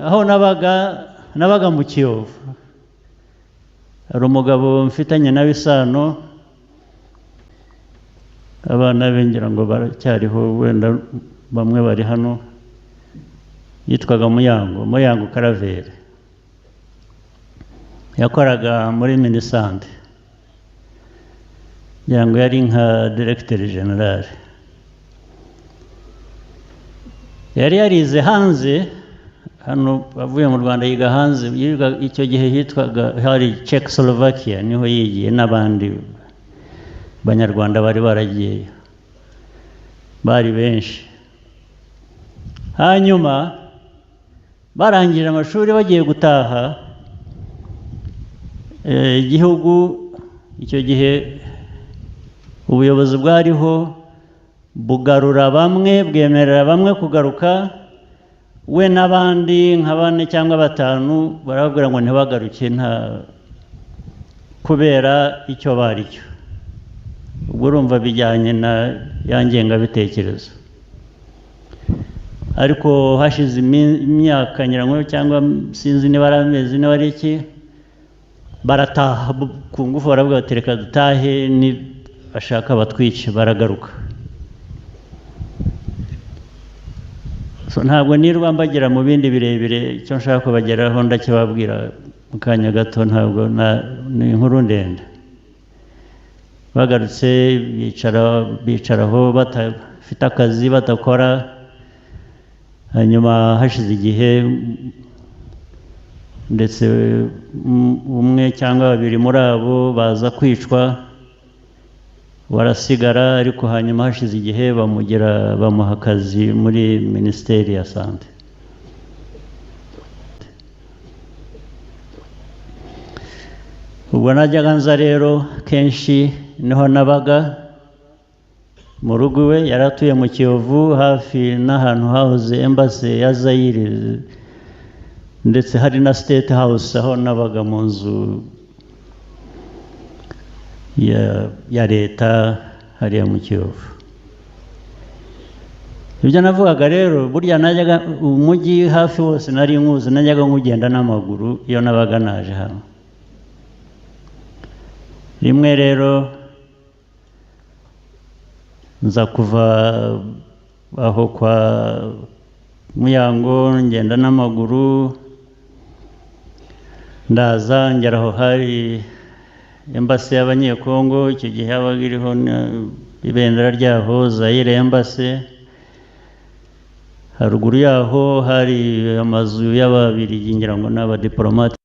aho nabaga mu Kiyovu, hari umugabo mfitanye nawe isano, abana be ngira ngo baracyariho, wenda bamwe bari hano, yitwaga Muyango Karaveri, yakoraga muri Minisante, ngira ngo yari nka Directeur General. Yari yarize hanze, hano bavuye mu Rwanda yiga hanze, icyo gihe hitwaga hari Czechoslovakia, niho yigiye n'abandi Banyarwanda bari baragiyeyo, bari benshi. Hanyuma barangije amashuri bagiye gutaha, igihugu icyo gihe ubuyobozi bwariho bugarura bamwe, bwemerera bamwe kugaruka, we n'abandi nka 4 cyangwa 5 barababwira ngo ntibagaruke kubera icyo bari cyo. Ubwo urumva bijyanye na yangengabitekerezo. Ariko hashize imyaka nyirango cyangwa sinzi niba ari amezi niba ari iki, barataha ku ngufu, baravuga bati reka dutahe, ni bashaka batwice, baragaruka. Ntabwo nirwa mbagira mu bindi birebire, icyo nshaka kubageraho ndakibabwira mu kanya gato, ntabwo ni inkuru ndende. Bagarutse bicaraho batafite akazi, batakora. Hanyuma hashize igihe, ndetse umwe cyangwa 2 muri abo baza kwicwa, barasigara. Ariko hanyuma hashize igihe bamuha akazi muri Minisiteri ya Sante. Ubwo najyaga nza rero kenshi, niho nabaga mu rugo iwe. Yaratuye mu Kiyovu hafi n'ahantu hahoze embassy ya Zaire, ndetse hari na State House aho nabaga mu nzu ya leta hariya mu Kiyovu. Ibyo navugaga rero, burya najyaga umujyi hafi wose nari nkuzi, najyaga nkugenda n'amaguru iyo nabaga naje hano. Rimwe rero nza kuva aho kwa Muyango, ngenda n'amaguru, ndaza ngera aho hari embassy y'Abanyekongo. Icyo gihe habaga iriho ibendera ryaho, Zaire Embassy. Haruguru yaho hari amazu y'Ababiligi ngira ngo n'abadiplomate.